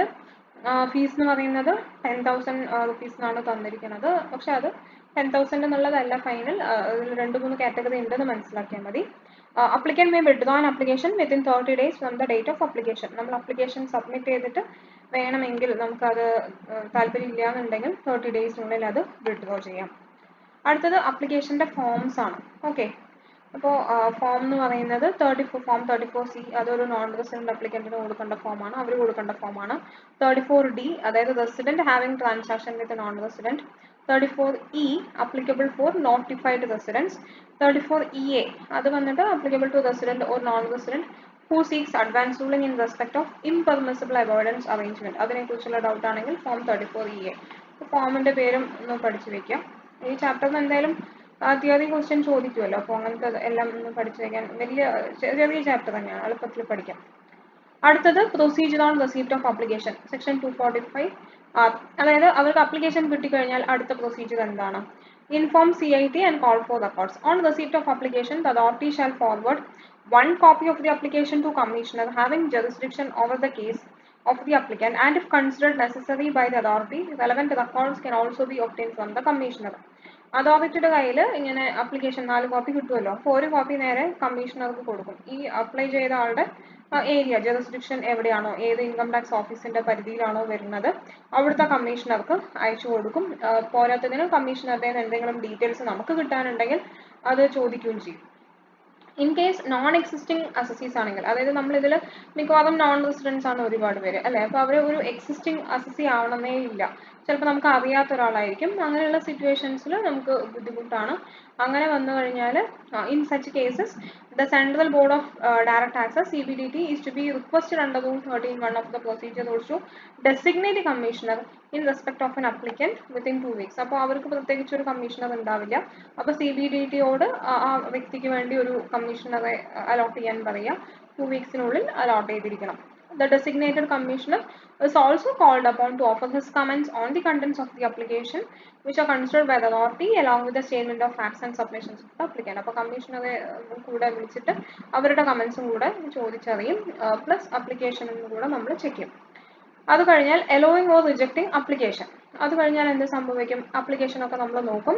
ഫീസ് എന്ന് പറയുന്നത് 10,000 rupees എന്നാണ് തന്നിരിക്കുന്നത്. പക്ഷെ അത് 10,000 എന്നുള്ളതല്ല ഫൈനൽ, അതിൽ 2-3 കാറ്റഗറി ഉണ്ടെന്ന് മനസ്സിലാക്കിയാൽ മതി. Applicant may withdraw an application within 30 days from the date of application. നമ്മൾ അപ്ലിക്കേഷൻ സബ്മിറ്റ് ചെയ്തിട്ട് വേണമെങ്കിൽ നമുക്കത് താല്പര്യം ഇല്ല എന്നുണ്ടെങ്കിൽ 30 daysനുള്ളിൽ അത് വിഡ്രോ ചെയ്യാം. അടുത്തത് അപ്ലിക്കേഷൻ്റെ ഫോംസ് ആണ്. ഓക്കെ, അപ്പോൾ ഫോം എന്ന് പറയുന്നത് ഫോം 34C, അതൊരു നോൺ റെസിഡൻറ്റ് അപ്ലിക്കൻറ്റിന് കൊടുക്കേണ്ട ഫോമാണ്, അവർ കൊടുക്കേണ്ട ഫോമാണ്. 34D, അതായത് resident having transaction with non resident. 34E, applicable for notified residents. 34EA, അത് വന്നിട്ട് applicable to resident or non-resident who seeks advance ruling in respect of impermissible avoidance arrangement. അതിനെക്കുറിച്ചുള്ള doubt ആണെങ്കിൽ form 34EA. ഫോമിൻ്റെ പേരും ഒന്ന് പഠിച്ചു വയ്ക്കാം. ഈ ചാപ്റ്ററിന് എന്തായാലും തിയറി ക്വസ്റ്റ്യൻ ചോദിക്കുമല്ലോ, അപ്പോൾ അങ്ങനത്തെ എല്ലാം ഒന്ന് പഠിച്ചു വയ്ക്കാൻ ചെറിയ ചാപ്റ്റർ തന്നെയാണ്, എളുപ്പത്തിൽ പഠിക്കാം. അടുത്തത് procedure on receipt of application, section 245. അതായത് അവർക്ക് അപ്ലിക്കേഷൻ കിട്ടിക്കഴിഞ്ഞാൽ അടുത്ത പ്രൊസീജിയർ എന്താണ്? Inform CIT and call for records. On receipt of application the authority shall forward 1 copy of the application to commissioner having jurisdiction over the case of the applicant, and if considered necessary by the authority, relevant records can also be obtained from the commissioner. അതോറിറ്റിയുടെ കയ്യിൽ ഇങ്ങനെ application 4 copy കിട്ടുമല്ലോ, അപ്പോൾ 1 copy നേരെ കമ്മീഷണർക്ക് കൊടുക്കും. ഈ apply ചെയ്ത ആളുടെ ഏരിയ ജുറിസ്ഡിക്ഷൻ എവിടെയാണോ, ഏത് ഇൻകം ടാക്സ് ഓഫീസിൻ്റെ പരിധിയിലാണോ വരുന്നത്, അവിടുത്തെ കമ്മീഷണർക്ക് അയച്ചു കൊടുക്കും. പോരാത്തതിന് കമ്മീഷണറുടെ എന്തെങ്കിലും ഡീറ്റെയിൽസ് നമുക്ക് കിട്ടാനുണ്ടെങ്കിൽ അത് ചോദിക്കുകയും ചെയ്യും. In case non existing assessees ആണെങ്കിൽ, അതായത് നമ്മളിതിൽ മിക്കവാറും നോൺ റെസിഡൻസ് ആണ് ഒരുപാട് പേര് അല്ലേ, അപ്പോൾ അവർ ഒരു എക്സിസ്റ്റിംഗ് അസസി ആവണമെന്നേ ഇല്ല, ചിലപ്പോൾ നമുക്ക് അറിയാത്ത ഒരാളായിരിക്കും. അങ്ങനെയുള്ള സിറ്റുവേഷൻസിൽ നമുക്ക് ബുദ്ധിമുട്ടാണ്. അങ്ങനെ വന്നു കഴിഞ്ഞാൽ in such cases the central board of direct taxes CBDT is to be requested under rule 13(1) of the procedure also designate commissioner in respect of an applicant within 2 weeks. അപ്പോൾ അവർക്ക് പ്രത്യേകിച്ച് ഒരു കമ്മീഷണർ ഉണ്ടാവില്ല. അപ്പോൾ CBDTയോട് ആ വ്യക്തിക്ക് വേണ്ടി ഒരു കമ്മീഷണറെ അലോട്ട് ചെയ്യാൻ പറയുക, 2 weeksനുള്ളിൽ അലോട്ട് ചെയ്തിരിക്കണം. The designated commissioner is also called upon to offer his comments on the contents of the application which are considered by the authority along with the statement of facts and submissions of the applicant. അപ്പോൾ കമ്മീഷണറെ കൂടെ വിളിച്ചിട്ട് അവരുടെ കമൻസും കൂടെ ചോദിച്ചറിയും, plus അപ്ലിക്കേഷനും കൂടെ നമ്മൾ check ചെയ്യും. അത് കഴിഞ്ഞാൽ allowing or rejecting application. അത് കഴിഞ്ഞാൽ എന്ത് സംഭവിക്കും? അപ്ലിക്കേഷൻ ഒക്കെ നമ്മൾ നോക്കും.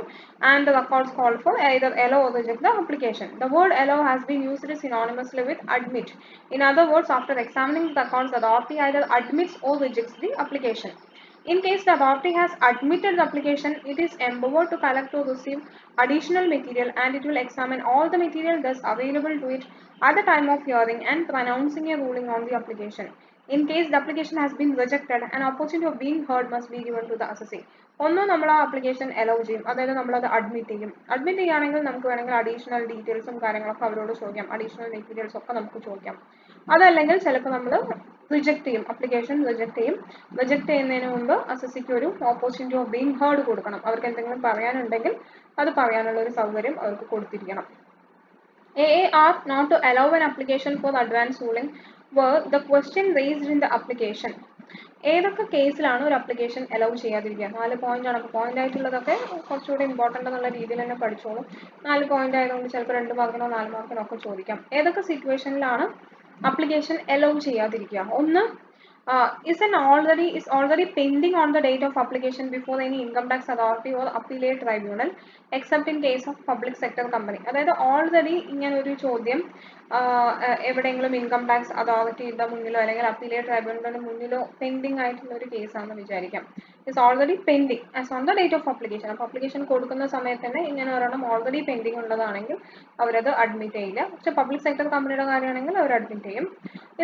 And the records called for either allow or reject the application. The word allow has been used synonymously with admit. In other words, after examining the records, the authority either admits or rejects the application. In case the authority has admitted the application, it is empowered to collect or receive additional material, and it will examine all the material thus available to it at the time of hearing and pronouncing a ruling on the application. In case the application has been rejected, an opportunity of being heard must be given to the assessee. ഒന്ന് നമ്മൾ ആ application hello ചെയ്യും, അതായത് നമ്മളത് admit ചെയ്യും. Admit ചെയ്യുകയാണെങ്കിൽ നമുക്ക് വേണമെങ്കിൽ അഡീഷണൽ ഡീറ്റെയിൽസും കാര്യങ്ങളൊക്കെ അവരോട് ചോദിക്കാം, അഡീഷണൽ മെറ്റീരിയൽസ് ഒക്കെ നമുക്ക് ചോദിക്കാം. അതല്ലെങ്കിൽ ചിലപ്പോൾ നമ്മൾ റിജക്ട് ചെയ്യും, ആപ്ലിക്കേഷൻ റിജക്ട് ചെയ്യും. റിജക്ട് ചെയ്യുന്നതിന് മുമ്പ് അസസിക്ക് ഒരു ഓപ്പർച്യൂണിറ്റി ഓഫ് ബീങ് ഹേർഡ് കൊടുക്കണം. അവർക്ക് എന്തെങ്കിലും പറയാനുണ്ടെങ്കിൽ അത് പറയാനുള്ള ഒരു സൗകര്യം അവർക്ക് കൊടുത്തിരിക്കണം. AAR not to allow an application for advance ruling were the question raised in the application. ഏതൊക്കെ കേസിലാണ് ഒരു അപ്ലിക്കേഷൻ അലൗ ചെയ്യാതിരിക്കുക? 4 പോയിന്റ് ആണ്. അപ്പോൾ പോയിന്റ് ആയിട്ടുള്ളതൊക്കെ കുറച്ചുകൂടി ഇമ്പോർട്ടൻ്റ് എന്നുള്ള രീതിയിൽ തന്നെ പഠിച്ചോളൂ. 4 പോയിന്റ് ആയതുകൊണ്ട് ചിലപ്പോൾ 2 മാർക്കിനോ 4 മാർക്കിനോ ഒക്കെ ചോദിക്കാം. ഏതൊക്കെ സിറ്റുവേഷനിലാണ് അപ്ലിക്കേഷൻ അലൗ ചെയ്യാതിരിക്കുക? ഒന്ന്, is already pending on the date of application before any income tax authority or appellate tribunal except in case of public sector company. അതായത് ഓൾറെഡി ഇങ്ങനെ ഒരു ചോദ്യം എവിടെയെങ്കിലും ഇൻകം ടാക്സ് അതോറിറ്റിയുടെ മുന്നിലോ അല്ലെങ്കിൽ അപ്പീലേറ്റ് ട്രൈബ്യൂണലിന്റെ മുന്നിലോ പെൻഡിങ് ആയിട്ടുള്ള ഒരു കേസാണെന്ന് വിചാരിക്കാം. Is already pending as on the date of application. അപ്പോൾ അപ്ലിക്കേഷൻ കൊടുക്കുന്ന സമയത്ത് തന്നെ ഇങ്ങനെ ഒരെണ്ണം ഓൾറെഡി പെൻഡിങ് ഉള്ളതാണെങ്കിൽ അവരത് അഡ്മിറ്റ് ചെയ്യില്ല. പക്ഷെ പബ്ലിക് സെക്ടർ കമ്പനിയുടെ കാര്യമാണെങ്കിൽ അവർ അഡ്മിറ്റ് ചെയ്യും.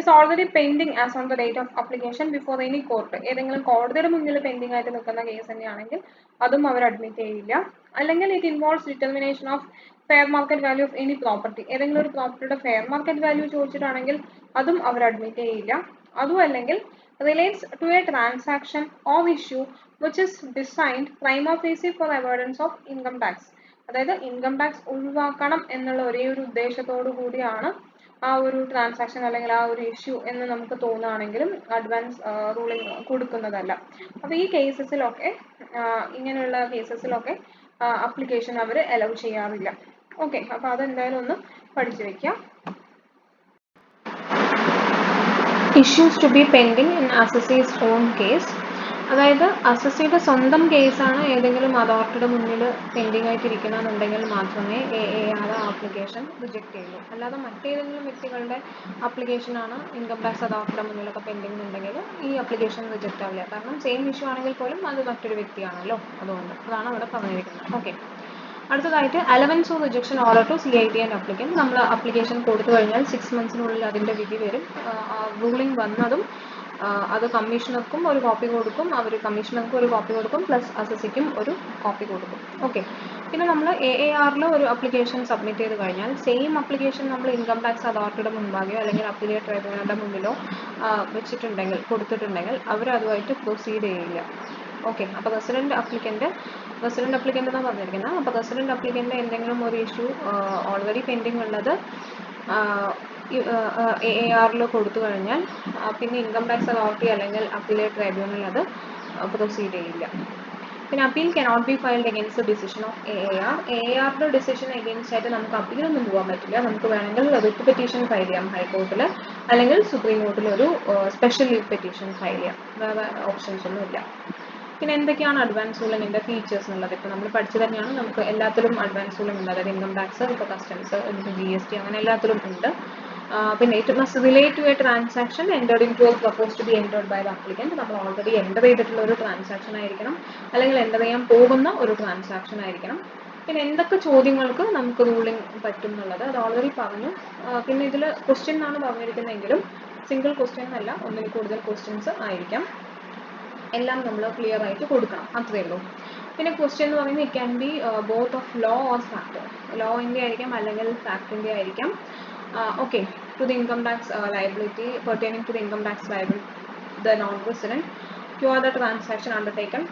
Is already pending as on the date of application before any court. ഏതെങ്കിലും കോടതിയുടെ മുന്നിൽ പെൻഡിങ് ആയിട്ട് നിൽക്കുന്ന കേസ് തന്നെയാണെങ്കിൽ അതും അവർ അഡ്മിറ്റ് ചെയ്യില്ല. അല്ലെങ്കിൽ it involves determination of fair market value of any property. ഏതെങ്കിലും ഒരു പ്രോപ്പർട്ടിയുടെ ഫെയർ മാർക്കറ്റ് വാല്യൂ ചോദിച്ചിട്ടാണെങ്കിൽ അതും അവർ അഡ്മിറ്റ് ചെയ്യില്ല. അതും അല്ലെങ്കിൽ relates to a transaction or issue which is designed prima facie for avoidance of income tax. അതായത് ഇൻകം ടാക്സ് ഒഴിവാക്കണം എന്നുള്ള ഒരേ ഒരു ഉദ്ദേശത്തോടു കൂടിയാണ് ആ ഒരു ട്രാൻസാക്ഷൻ അല്ലെങ്കിൽ ആ ഒരു ഇഷ്യൂ എന്ന് നമുക്ക് തോന്നുകയാണെങ്കിലും അഡ്വാൻസ് റൂളിംഗ് കൊടുക്കുന്നതല്ല. അപ്പോൾ ഈ കേസസിലൊക്കെ ഇങ്ങനെയുള്ള കേസസിലൊക്കെ അപ്ലിക്കേഷൻ അവർ അലൗ ചെയ്യാറില്ല. ഓക്കെ, അപ്പോൾ അതെന്തായാലും ഒന്ന് പഠിച്ചു വെക്കാം. Issues to be pending in assessee's on case. അതായത് അസസിയുടെ സ്വന്തം കേസാണ് ഏതെങ്കിലും അതോറിറ്റിയുടെ മുന്നിൽ പെൻഡിങ് ആയിട്ടിരിക്കണമെന്നുണ്ടെങ്കിൽ മാത്രമേ AAR ആപ്ലിക്കേഷൻ റിജക്റ്റ് ചെയ്യുള്ളൂ. അല്ലാതെ മറ്റേതെങ്കിലും വ്യക്തികളുടെ ആപ്ലിക്കേഷനാണ് ഇൻകം ടാക്സ് അതോറിറ്റിയുടെ മുന്നിലൊക്കെ പെൻഡിങ് ഉണ്ടെങ്കിൽ ഈ ആപ്ലിക്കേഷൻ റിജക്റ്റ് ആവില്ല. കാരണം സെയിം ഇഷ്യൂ ആണെങ്കിൽ പോലും അത് മറ്റൊരു വ്യക്തിയാണല്ലോ, അതുകൊണ്ട് അതാണ് അവിടെ പറഞ്ഞിരിക്കുന്നത്. ഓക്കെ, അടുത്തതായിട്ട് allowance or rejection order to CIT and applicant. നമ്മൾ ആപ്ലിക്കേഷൻ കൊടുത്തു കഴിഞ്ഞാൽ 6 monthsനുള്ളിൽ അതിൻ്റെ വിധി വരും. റൂളിംഗ് വന്നതും അത് കമ്മീഷണർക്കും ഒരു കോപ്പി കൊടുക്കും, അവർ കമ്മീഷണർക്കും ഒരു കോപ്പി കൊടുക്കും, പ്ലസ് അസസിക്കും ഒരു കോപ്പി കൊടുക്കും. ഓക്കെ, പിന്നെ നമ്മൾ AARൽ ഒരു ആപ്ലിക്കേഷൻ സബ്മിറ്റ് ചെയ്ത് കഴിഞ്ഞാൽ സെയിം ആപ്ലിക്കേഷൻ നമ്മൾ ഇൻകം ടാക്സ് അതോറിറ്റിയുടെ മുൻപാകെയോ അല്ലെങ്കിൽ അപ്പീലേറ്റ് ട്രൈബ്യൂണലിൻ്റെ മുന്നിലോ വെച്ചിട്ടുണ്ടെങ്കിൽ കൊടുത്തിട്ടുണ്ടെങ്കിൽ അവർ അതുമായിട്ട് പ്രൊസീഡ് ചെയ്യില്ല. ഓക്കെ, അപ്പോൾ റെസിഡൻറ്റ് അപ്ലിക്കൻ്റ് എന്നാണ് പറഞ്ഞിരിക്കുന്നത്. അപ്പോൾ റെസിഡൻറ്റ് അപ്ലിക്കൻ്റ് എന്തെങ്കിലും ഒരു ഇഷ്യൂ ഓൾറെഡി പെൻഡിങ് ഉള്ളത് AARൽ കൊടുത്തു കഴിഞ്ഞാൽ പിന്നെ ഇൻകം ടാക്സ് അതോറിറ്റി അല്ലെങ്കിൽ അപ്പീലേറ്റ് ട്രൈബ്യൂണൽ അത് പ്രൊസീഡ് ചെയ്യില്ല. പിന്നെ appeal cannot be filed against the decision of AARയുടെ ഡിസിഷൻ അഗെയിൻസ്റ്റ് ആയിട്ട് നമുക്ക് അപ്പീലൊന്നും പോകാൻ പറ്റില്ല. നമുക്ക് വേണമെങ്കിൽ റിട്ട് പെറ്റീഷൻ ഫയൽ ചെയ്യാം ഹൈക്കോർട്ടിൽ, അല്ലെങ്കിൽ സുപ്രീം കോർട്ടിൽ ഒരു സ്പെഷ്യൽ ലീവ് പെറ്റീഷൻ ഫയൽ ചെയ്യാം. വേറെ ഓപ്ഷൻസ് ഒന്നും ഇല്ല. പിന്നെ എന്തൊക്കെയാണ് അഡ്വാൻസ് റൂളിങ്ങിൻ്റെ ഫീച്ചേഴ്സ് എന്നുള്ളത് ഇപ്പോൾ നമ്മൾ പഠിച്ചു തന്നെയാണ്. നമുക്ക് എല്ലാത്തിലും അഡ്വാൻസ് റൂളിംഗ് ഉണ്ട്. അതായത് ഇൻകം ടാക്സ്, ഇപ്പോൾ കസ്റ്റംസ്, എന്നിട്ട് GST, അങ്ങനെ എല്ലാത്തിലും ഉണ്ട്. പിന്നെ it must relate to a transaction entered into or propose to be entered by the applicant. നമ്മൾ ഓൾറെഡി എൻ്റർ ചെയ്തിട്ടുള്ള ഒരു ട്രാൻസാക്ഷൻ ആയിരിക്കണം, അല്ലെങ്കിൽ എൻ്റർ ചെയ്യാൻ പോകുന്ന ഒരു ട്രാൻസാക്ഷൻ ആയിരിക്കണം. പിന്നെ എന്തൊക്കെ ചോദ്യങ്ങൾക്ക് നമുക്ക് റൂളിംഗ് പറ്റും എന്നുള്ളത് അത് ഓൾറെഡി പറഞ്ഞു. പിന്നെ ഇതിൽ ക്വസ്റ്റ്യൻ എന്നാണ് പറഞ്ഞിരിക്കുന്നതെങ്കിലും സിംഗിൾ ക്വസ്റ്റ്യൻ എന്നല്ല, ഒന്നിൽ കൂടുതൽ ക്വസ്റ്റ്യൻസ് ആയിരിക്കാം. എല്ലാം നമ്മൾ ക്ലിയർ ആയിട്ട് കൊടുക്കണം, അത്രയേ ഉള്ളൂ. പിന്നെ ക്വസ്റ്റ്യൻ എന്ന് പറയുന്നത് it can be both of law or fact. ലോയിൻ്റെ ആയിരിക്കാം അല്ലെങ്കിൽ ഫാക്ടിൻ്റെ ആയിരിക്കാം. Okay, to the income tax liability pertaining to the income tax liability, the non-resident, to other transaction undertaken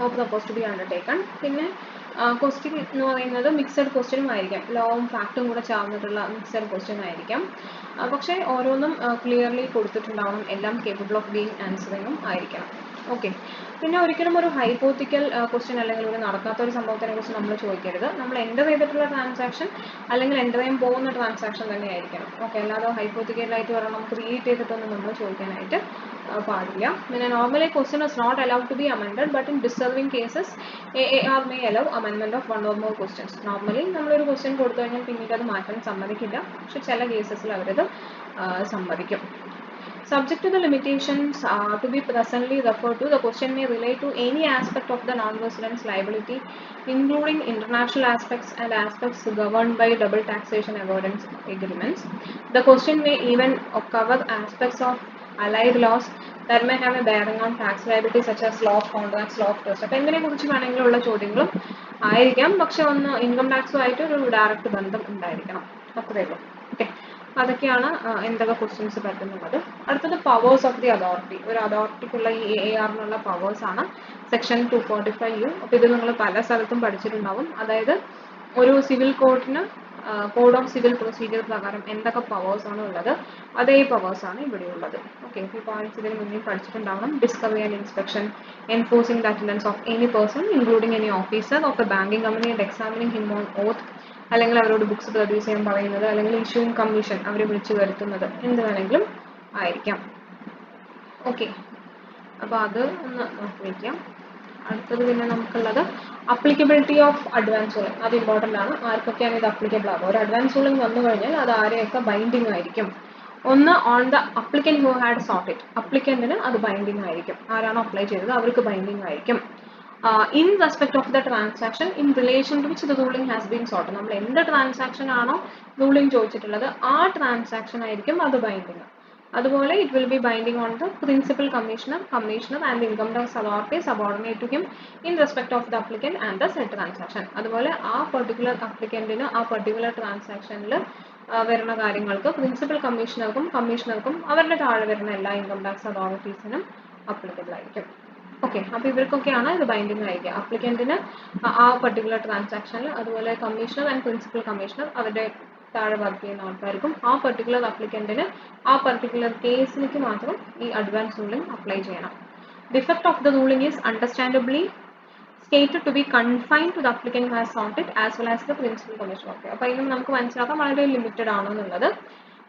or proposed to be undertaken. പിന്നെ question എന്ന് പറയുന്നത് mixed ക്വസ്റ്റ്യനും ആയിരിക്കാം, ലോവും ഫാക്റ്റും കൂടെ ചേർന്നിട്ടുള്ള മിക്സഡ് ക്വസ്റ്റ്യൻ ആയിരിക്കാം. പക്ഷേ ഓരോന്നും ക്ലിയർലി കൊടുത്തിട്ടുണ്ടാവണം, എല്ലാം കേപ്പബിൾ ഓഫ് ബീങ് ആൻസറിങ്ങും ആയിരിക്കണം. ഓക്കെ, പിന്നെ ഒരിക്കലും ഒരു ഹൈപ്പോത്തിക്കൽ ക്വസ്റ്റ്യൻ അല്ലെങ്കിൽ ഒരു നടക്കാത്ത ഒരു സംഭവത്തിനെ കുറിച്ച് നമ്മൾ ചോദിക്കരുത്. നമ്മൾ എൻ്റർ ചെയ്തിട്ടുള്ള ട്രാൻസാക്ഷൻ അല്ലെങ്കിൽ എൻ്റർ ചെയ്യാൻ പോകുന്ന ട്രാൻസാക്ഷൻ തന്നെ ആയിരിക്കണം. ഓക്കെ, അല്ലാതെ ഹൈപ്പോത്തിക്കലായിട്ട് വരണം ക്രിയേറ്റ് ചെയ്തിട്ടൊന്നും നമ്മൾ ചോദിക്കാനായിട്ട് പാടില്ല. പിന്നെ normally question is not allowed to be amended, but in deserving cases AAR may allow amendment of one or more questions. Normally നമ്മളൊരു ക്വസ്റ്റ്യൻ കൊടുത്തു കഴിഞ്ഞാൽ പിന്നീട് അത് മാറ്റാൻ സമ്മതിക്കില്ല, പക്ഷെ ചില കേസസിൽ അവരത് സമ്മതിക്കും. Subject to the limitations to be presently referred to, the question may relate to any aspect of the non-resident's liability, including international aspects and aspects governed by double taxation avoidance agreements. The question may even cover aspects of allied laws that may have a bearing on tax liability, such as law of contracts, law of trust. അപ്പോൾ എന്തിനെക്കുറിച്ച് വേണമെങ്കിലുള്ള ചോദ്യങ്ങളും ആയിരിക്കാം, പക്ഷെ ഒന്ന് income ടാക്സുമായിട്ട് ഒരു direct ബന്ധം ഉണ്ടായിരിക്കണം, അത്രയേ ഉള്ളൂ. ഓക്കെ, അതൊക്കെയാണ് എന്തൊക്കെ ക്വസ്റ്റ്യൻസ് പറ്റുന്നുള്ളത്. അടുത്തത് പവേഴ്സ് ഓഫ് ദി അതോറിറ്റി. ഒരു അതോറിറ്റിക്കുള്ള ഈ AARനുള്ള പവേഴ്സ് ആണ് സെക്ഷൻ 245U. അപ്പോൾ ഇത് നിങ്ങൾ പല സ്ഥലത്തും പഠിച്ചിട്ടുണ്ടാവും. അതായത് ഒരു സിവിൽ കോർട്ടിന് കോഡ് ഓഫ് സിവിൽ പ്രൊസീജിയർ പ്രകാരം എന്തൊക്കെ പവേഴ്സ് ആണ് ഉള്ളത്, അതേ പവേഴ്സ് ആണ് ഇവിടെ ഉള്ളത്. ഓക്കെ, ഈ പോയിന്റ്സ് ഇതിന് മുന്നിൽ പഠിച്ചിട്ടുണ്ടാവണം. Discovery and inspection, enforcing the attendance of any person including any officer of a banking company and examining him on oath, അല്ലെങ്കിൽ അവരോട് ബുക്സ് പ്രൊഡ്യൂസ് ചെയ്യാൻ പറയുന്നത്, അല്ലെങ്കിൽ ഇഷ്യൂയിങ് കമ്മീഷൻ അവരെ വിളിച്ചു വരുത്തുന്നത്, എന്ത് വേണമെങ്കിലും ആയിരിക്കാം. ഓക്കെ, അപ്പോൾ അത് ഒന്ന് നോക്കി വയ്ക്കാം. അടുത്തത് പിന്നെ നമുക്കുള്ളത് അപ്ലിക്കബിലിറ്റി ഓഫ് അഡ്വാൻസ് റൂളിംഗ്. അത് ഇമ്പോർട്ടൻ്റ് ആണ്. ആർക്കൊക്കെയാണ് ഇത് അപ്ലിക്കബിൾ ആകുക? ഒരു അഡ്വാൻസ് റൂളിംഗ് വന്നു കഴിഞ്ഞാൽ അത് ആരെയൊക്കെ ബൈൻഡിങ് ആയിരിക്കും? ഒന്ന്, on the applicant who had sought it. അപ്ലിക്കൻറ്റിന് അത് ബൈൻഡിങ് ആയിരിക്കും. ആരാണോ അപ്ലൈ ചെയ്തത് അവർക്ക് ബൈൻഡിങ് ആയിരിക്കും. In respect of the transaction in relation to which the ruling has been sought. നമ്മൾ എന്ത് ട്രാൻസാക്ഷൻ ആണോ റൂളിംഗ് ചോദിച്ചിട്ടുള്ളത് ആ ട്രാൻസാക്ഷൻ ആയിരിക്കും അത് ബൈൻഡിങ്. അതുപോലെ it will be binding on the principal commissioner and the income tax authority subordinate to him in respect of the applicant and the said transaction. അതുപോലെ ആ പെർട്ടിക്കുലർ അപ്ലിക്കൻറ്റിന് ആ പെർട്ടിക്കുലർ ട്രാൻസാക്ഷനിൽ വരുന്ന കാര്യങ്ങൾക്ക് പ്രിൻസിപ്പൽ കമ്മീഷണർക്കും അവരുടെ താഴെ വരുന്ന എല്ലാ ഇൻകം ടാക്സ് അതോറിറ്റീസിനും അപ്ലിക്കബിൾ ആയിരിക്കും. ഓക്കെ, അപ്പോൾ ഇവർക്കൊക്കെയാണ് ഇത് ബൈൻഡിങ് ആയിരിക്കുക. അപ്ലിക്കൻറ്റിന് ആ പെർട്ടിക്കുലർ ട്രാൻസാക്ഷനിൽ, അതുപോലെ കമ്മീഷണർ ആൻഡ് പ്രിൻസിപ്പൽ കമ്മീഷണർ അവരുടെ താഴെ വർക്ക് ചെയ്യുന്ന ആൾക്കാർക്കും ആ പെർട്ടിക്കുലർ അപ്ലിക്കൻറ്റിന് ആ പെർട്ടിക്കുലർ കേസിലേക്ക് മാത്രം ഈ അഡ്വാൻസ് റൂളിംഗ് അപ്ലൈ ചെയ്യണം. Defect of the ruling is understandably stated to be confined to the applicant who has sought it as well as the principal commissioner. Okay, അപ്പോൾ ഇന്നും നമുക്ക് മനസ്സിലാക്കാം വളരെ ലിമിറ്റഡ് ആണെന്നുള്ളത്.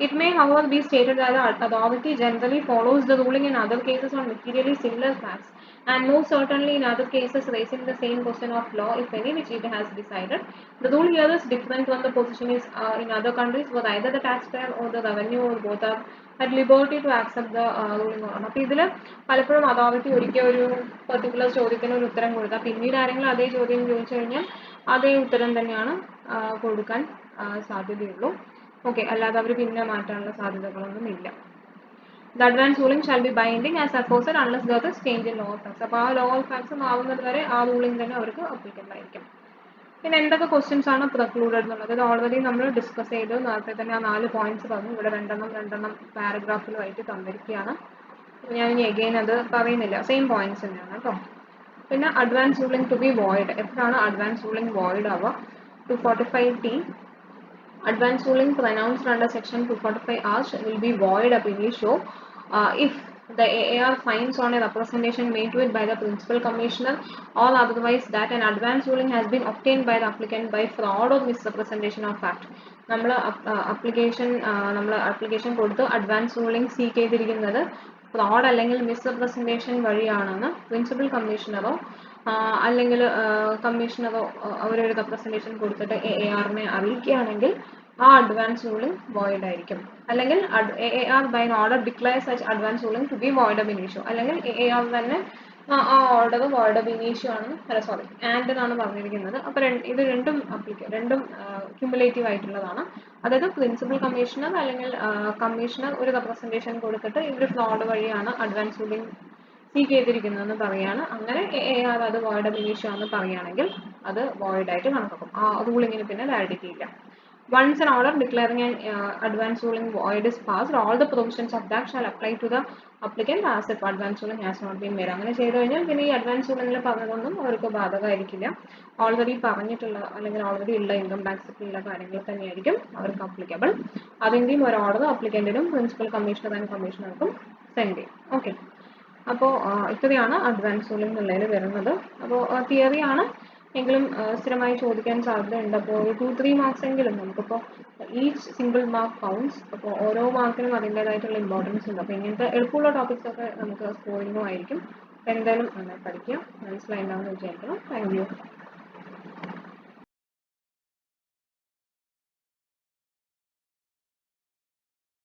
It may however be stated that the authority generally follows the ruling in other cases on materially similar facts and most certainly in other cases raising the same question of law, if any, which it has decided. The rule here is different when the position is in other countries where either the taxpayer or the revenue or both are at liberty to accept the ruling or not. അപ്പോൾ ഇതിൽ പലപ്പോഴും authority ഒരിക്കൽ ഒരു particular ചോദ്യത്തിന് ഒരു ഉത്തരം കൊടുക്കുക, പിന്നീട് ആരെങ്കിലും അതേ ചോദ്യം ചോദിച്ചു കഴിഞ്ഞാൽ അതേ ഉത്തരം തന്നെയാണ് കൊടുക്കാൻ സാധ്യതയുള്ളൂ. ഓക്കെ, അല്ലാതെ അവർ പിന്നെ മാറ്റാനുള്ള സാധ്യതകളൊന്നും ഇല്ല. The advance ruling shall be binding as aforesaid unless there is change in law of facts. അപ്പോൾ ആ law of facts മാറുന്നത് വരെ ആ റൂളിംഗ് തന്നെ അവർക്ക് അപ്ലിക്കബിൾ ആയിരിക്കും. പിന്നെ എന്തൊക്കെ ക്വസ്റ്റ്യൻസ് ആണ് പ്രൊക്ലൂഡഡ് എന്നുള്ളത് ഇത് ഓൾറെഡി നമ്മൾ ഡിസ്കസ് ചെയ്തു. നേരത്തെ തന്നെ ആ 4 പോയിന്റ്സ് പറഞ്ഞു. ഇവിടെ രണ്ടെണ്ണം പാരഗ്രാഫിലുമായിട്ട് തന്നിരിക്കുകയാണ്. ഞാൻ ഇനി അഗെയിൻ അത് പറയുന്നില്ല, സെയിം പോയിന്റ്സ് തന്നെയാണ് കേട്ടോ. പിന്നെ advance ruling to be void. എപ്പോഴാണ് അഡ്വാൻസ് റൂളിംഗ് വോയിഡ് ആവുക? 245T. Advance ruling pronounced under section 245R will be void ab initio if the AAR finds on a representation made to it by the principal commissioner or otherwise that an advance ruling has been obtained by the applicant by fraud or misrepresentation of fact. നമ്മൾ application കൊടുത്ത് advance ruling seek ചെയ്തിരിക്കുന്നത് fraud അല്ലെങ്കിൽ misrepresentation വഴിയാണെന്ന് principal കമ്മീഷണറോ അല്ലെങ്കിൽ കമ്മീഷണറോ അവരൊരു representation കൊടുത്തിട്ട് AARനെ അറിയിക്കുകയാണെങ്കിൽ ആ advance ruling void ആയിരിക്കും. അല്ലെങ്കിൽ AAR by an order declares such advance ruling to be void ab initio. അല്ലെങ്കിൽ AAR തന്നെ ആ ഓർഡർ void ab initio ആണെന്ന് ആൻഡ് എന്നാണ് പറഞ്ഞിരിക്കുന്നത്. അപ്പോൾ ഇത് രണ്ടും ക്യുമുലേറ്റീവ് ആയിട്ടുള്ളതാണ്. അതായത് പ്രിൻസിപ്പൽ കമ്മീഷണർ അല്ലെങ്കിൽ കമ്മീഷണർ ഒരു റെപ്രസെൻറ്റേഷൻ കൊടുത്തിട്ട് ഇവർ ഫ്രോഡ് വഴിയാണ് അഡ്വാൻസ് റൂളിംഗ് സീക്ക് ചെയ്തിരിക്കുന്നതെന്ന് പറയാണ്. അങ്ങനെ AAR അത് void ab initio ആണെന്ന് പറയുകയാണെങ്കിൽ അത് void ആയിട്ട് കണക്കാക്കും. ആ റൂളിങ്ങിന് പിന്നെ വാലിഡിറ്റി ഇല്ല. Once an order declaring an advance ruling void is passed, all the provisions of that shall apply to the applicant as if advance ruling has not been made. അങ്ങനെ ചെയ്തു കഴിഞ്ഞാൽ പിന്നെ ഈ അഡ്വാൻസ് റൂളിംഗിൽ പറഞ്ഞതൊന്നും അവർക്ക് ബാധകമായിരിക്കില്ല. ഓൾറെഡി പറഞ്ഞിട്ടുള്ള അല്ലെങ്കിൽ ഓൾറെഡി ഉള്ള ഇൻകം ടാക്സിലുള്ള കാര്യങ്ങൾ തന്നെയായിരിക്കും അവർക്ക് അപ്ലിക്കബിൾ. അതിൻ്റെയും ഒരു ഓർഡർ അപ്ലിക്കൻറ്റിനും പ്രിൻസിപ്പൽ കമ്മീഷണർ ആൻഡ് കമ്മീഷണർക്കും സെൻഡ് ചെയ്യും. ഓക്കെ, അപ്പോൾ ഇത്രയാണ് അഡ്വാൻസ് റൂളിംഗ് എന്നുള്ളതിൽ വരുന്നത്. അപ്പോൾ തിയറിയാണ് എങ്കിലും സ്ഥിരമായി ചോദിക്കാൻ സാധ്യതയുണ്ട്. അപ്പോൾ ഒരു 2-3 മാർക്സ് എങ്കിലും നമുക്കിപ്പോൾ ഈച്ച് സിംഗിൾ മാർക്ക് കൗണ്ട്സ്. അപ്പോൾ ഓരോ മാർക്കിനും അതിൻ്റേതായിട്ടുള്ള ഇമ്പോർട്ടൻസ് ഉണ്ട്. അപ്പോൾ ഇങ്ങനത്തെ എളുപ്പമുള്ള ടോപ്പിക്സ് ഒക്കെ നമുക്ക് സ്കോറിങ്ങും ആയിരിക്കും. എന്തായാലും പഠിക്കുക. മനസ്സിലായിട്ടുണ്ടാവുമെന്ന് വിചാരിക്കണം. Thank you.